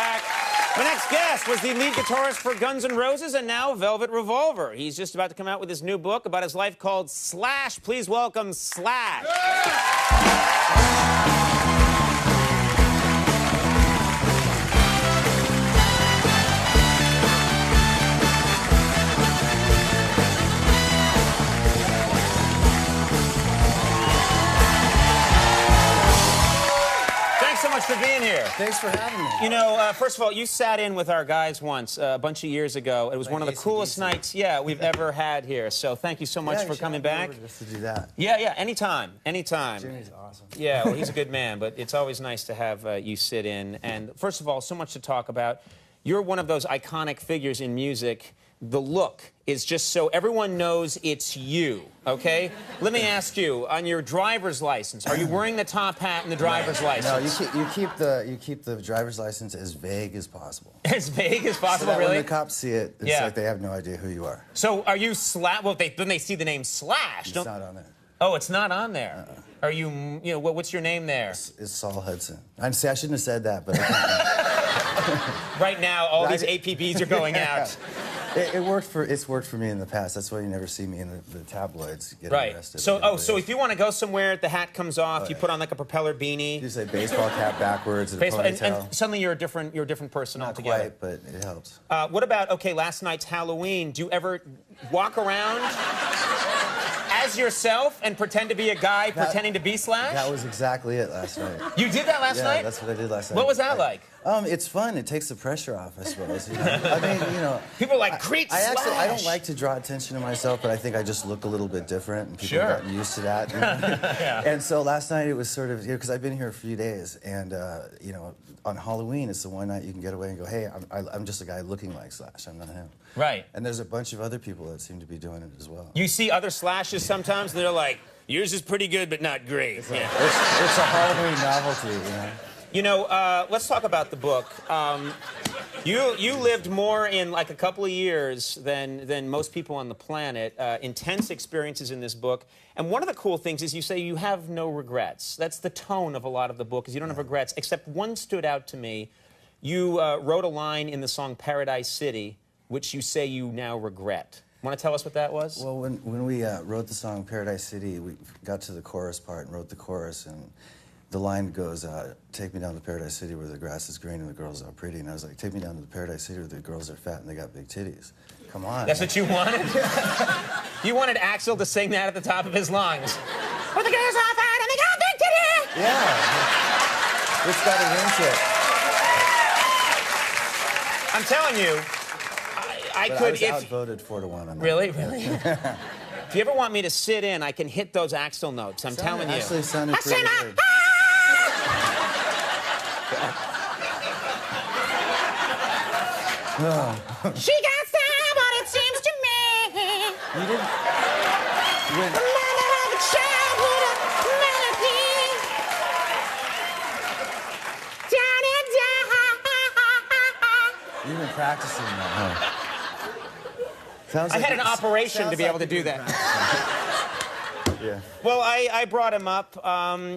back. My next guest was the lead guitarist for Guns N' Roses and now Velvet Revolver. He's just about to come out with his new book about his life called Slash. Please welcome Slash. For being here. Thanks for having me. You know, first of all, you sat in with our guys once a bunch of years ago. It was one of the coolest nights, we've ever had here. So thank you so much for coming back. Just to do that. Yeah, anytime. Jimmy's awesome. Yeah, well, he's a good man, but it's always nice to have you sit in. And first of all, so much to talk about. You're one of those iconic figures in music. The look is just so everyone knows it's you, okay? Let me ask you, on your driver's license, are you wearing the top hat in the driver's license? No, you keep the driver's license as vague as possible. As vague as possible, so that really? when the cops see it, it's like they have no idea who you are. So are you Slash? Well, then they see the name Slash. It's not on there. Oh, it's not on there. Are you know, what's your name there? It's Saul Hudson. I shouldn't have said that, but I can't. Right now, all these APBs are going out. It's worked for me in the past. That's why you never see me in the tabloids getting arrested. So if you want to go somewhere, the hat comes off. You put on like a propeller beanie. You say baseball cap backwards and a ponytail. And suddenly you're a different person altogether. Not quite, but it helps. What about last night's Halloween? Do you ever walk around as yourself and pretend to be a guy pretending to be Slash? That was exactly it last night. You did that last night? Yeah, that's what I did last night. What was that like? It's fun. It takes the pressure off, I suppose. You know? I mean, you know. People are like, creep Slash. I don't like to draw attention to myself, but I think I just look a little bit different, and people have gotten used to that. You know? And so last night it was sort of, because I've been here a few days, and you know, on Halloween it's the one night you can get away and go, hey, I'm just a guy looking like Slash. I'm not him. Right. And there's a bunch of other people that seem to be doing it as well. You see other Slashes sometimes, and they're like, yours is pretty good, but not great. It's a Halloween novelty, you know. You know, let's talk about the book. You lived more in like a couple of years than most people on the planet. Intense experiences in this book. And one of the cool things is you say you have no regrets. That's the tone of a lot of the book, is you don't have regrets, except one stood out to me. You wrote a line in the song Paradise City, which you say you now regret. Want to tell us what that was? Well, when we wrote the song Paradise City, we got to the chorus part and wrote the chorus, and the line goes, take me down to Paradise City where the grass is green and the girls are pretty. And I was like, take me down to the Paradise City where the girls are fat and they got big titties. Come on. That's what you wanted? You wanted Axl to sing that at the top of his lungs. Where the girls are fat and they got big titties! Yeah. It's got a ring to it. I'm telling you, I was outvoted 4-1 on that. Really? Really? If you ever want me to sit in, I can hit those Axl notes. I'm telling you. Actually sounded pretty good. She got style, but it seems to me. You didn't. The mother of a child with a melody. Down and down. You've been practicing that, huh? I had an operation to be able to do that. Yeah. Well, I brought him up.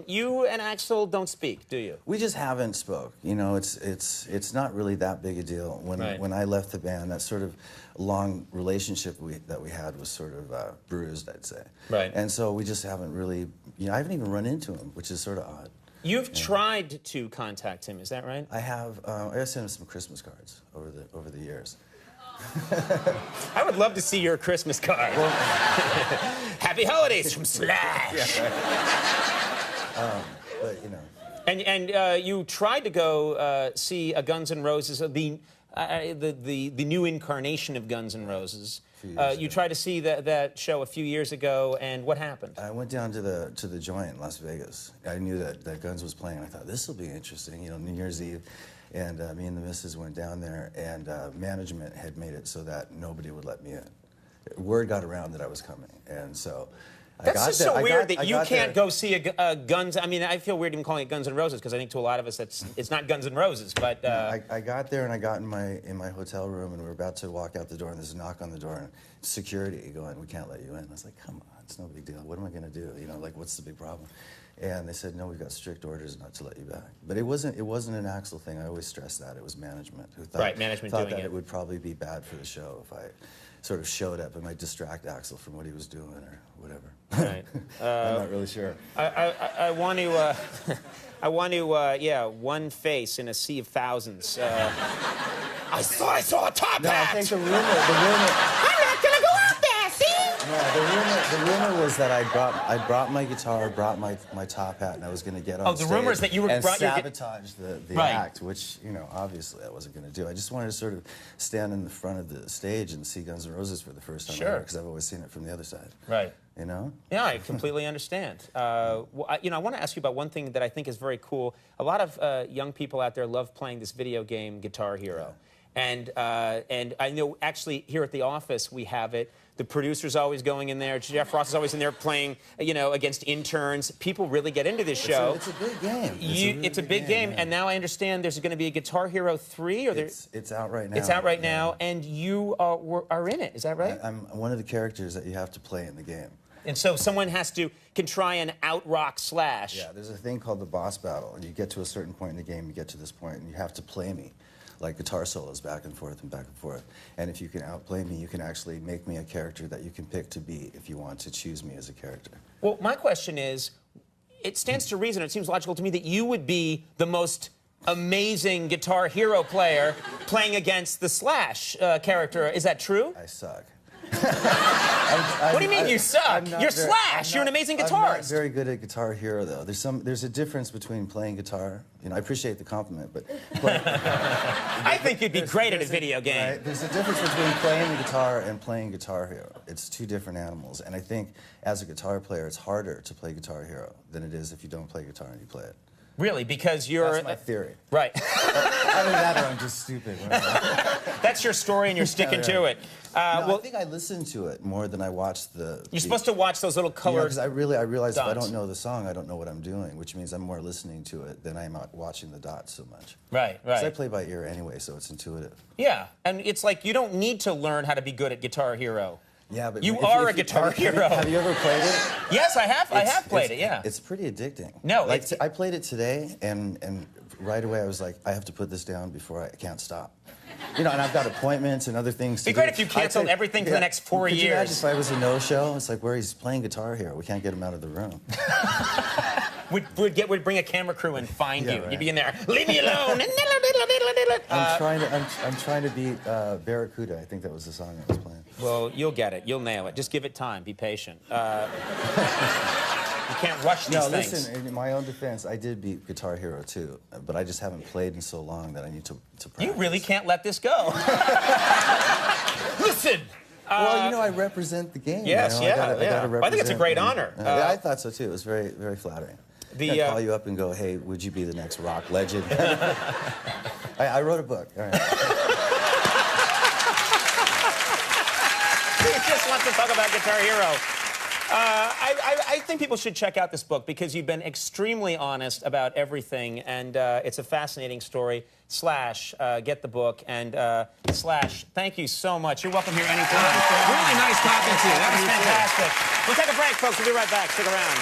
You and Axl don't speak, do you? We just haven't spoke. You know, it's not really that big a deal. When I left the band, that sort of long relationship that we had was sort of bruised, I'd say. Right. And so we just haven't really, you know, I haven't even run into him, which is sort of odd. You've tried to contact him, is that right? I have. I sent him some Christmas cards over the years. I would love to see your Christmas card. Well, Happy holidays from Slash. Yeah, right. But you know. And you tried to go see a Guns N' Roses, the new incarnation of Guns N' Roses. You tried to see that show a few years ago, and what happened? I went down to the joint in Las Vegas. I knew that Guns was playing. I thought this will be interesting. You know, New Year's Eve. And me and the missus went down there, and management had made it so that nobody would let me in. Word got around that I was coming, and so I got there. That's just so weird that you can't go see a Guns. I mean, I feel weird even calling it Guns N' Roses because I think to a lot of us it's not Guns N' Roses. But I got there and I got in my hotel room, and we were about to walk out the door, and there's a knock on the door, and security going, "We can't let you in." I was like, "Come on, it's no big deal. What am I going to do? You know, like, what's the big problem?" And they said, no, we've got strict orders not to let you back. But it wasn't an Axl thing. I always stress that. It was management who thought, management thought doing that it. it would probably be bad for the show if I sort of showed up. It might distract Axl from what he was doing or whatever. Right. I'm not really sure. I want to, yeah, one face in a sea of thousands. I saw a top No, I hat. think the rumor. I'm not gonna go out there, see? No, the rumor was that I brought my guitar, brought my top hat, and I was going to get on stage. The rumor is that you were and brought your sabotage the Right. act, which, you know, obviously I wasn't going to do. I just wanted to sort of stand in the front of the stage and see Guns N' Roses for the first time Sure. because I've always seen it from the other side. Right. You know? Yeah, I completely understand. Well, I want to ask you about one thing that I think is very cool. A lot of young people out there love playing this video game, Guitar Hero. And I know actually here at the office we have it. The producer's always going in there. Jeff Ross is always in there playing, you know, against interns. People really get into this show. It's a big game. It's a big game, yeah. and now I understand there's going to be a Guitar Hero 3, or it's out right now. It's out right now, and you are in it. Is that right? I'm one of the characters that you have to play in the game. And so someone can try and out-rock Slash. Yeah, there's a thing called the boss battle, and you get to a certain point in the game, you get to this point, and you have to play me. Like guitar solos back and forth and back and forth. And if you can outplay me, you can actually make me a character that you can pick to be if you want to choose me as a character. Well, my question is, it stands to reason, it seems logical to me, that you would be the most amazing Guitar Hero player playing against the Slash character. Is that true? I suck. What do you mean you suck? You're Slash. You're an amazing guitarist. I'm not very good at Guitar Hero, though. There's a difference between playing guitar. You know, I appreciate the compliment, but I think you'd be great at a video game. Right? There's a difference between playing the guitar and playing Guitar Hero. It's two different animals, and I think as a guitar player, it's harder to play Guitar Hero than it is if you don't play guitar and you play it. Really, because you're... That's my theory. Right. Either that or I'm just stupid. That's your story, and you're sticking to it. I think I listened to it more than I watched the... You're supposed to watch those little colored because I realized dots. if I don't know the song, I don't know what I'm doing, which means I'm more listening to it than I'm watching the dots so much. Right, right. Because I play by ear anyway, so it's intuitive. Yeah, and it's like you don't need to learn how to be good at Guitar Hero. Yeah, but you are a Guitar Hero. Have you ever played it? Yes, I have. I have played it. Yeah. It's pretty addicting. No, like I played it today, and right away I was like, I have to put this down before I can't stop. You know, and I've got appointments and other things to do. It'd be great if you canceled everything for the next 4 years. Could you imagine if I was a no-show? It's like, where he's playing Guitar Hero. We can't get him out of the room. We'd bring a camera crew and find you. Right. You'd be in there. Leave me alone. I'm trying to beat Barracuda. I think that was the song I was playing. Well, you'll get it. You'll nail it. Just give it time. Be patient. You can't rush these things. No, listen, in my own defense, I did beat Guitar Hero too, but I just haven't played in so long that I need to practice. You really can't let this go. Listen. Well, you know, I represent the game. Yes, you know? yeah, I gotta I think it's a great represent, honor. Yeah, I thought so too. It was very, very flattering. I call you up and go, hey, would you be the next rock legend? I wrote a book. All right. He just wants to talk about Guitar Hero. I think people should check out this book because you've been extremely honest about everything, and it's a fascinating story. Slash, get the book, and Slash, thank you so much. You're welcome here anytime. Really nice talking to you. That was fantastic. We'll take a break, folks. We'll be right back. Stick around.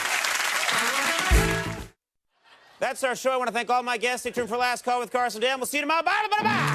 That's our show. I want to thank all my guests. Stay tuned for Last Call with Carson Dan. We'll see you tomorrow. Bye, bye, bye.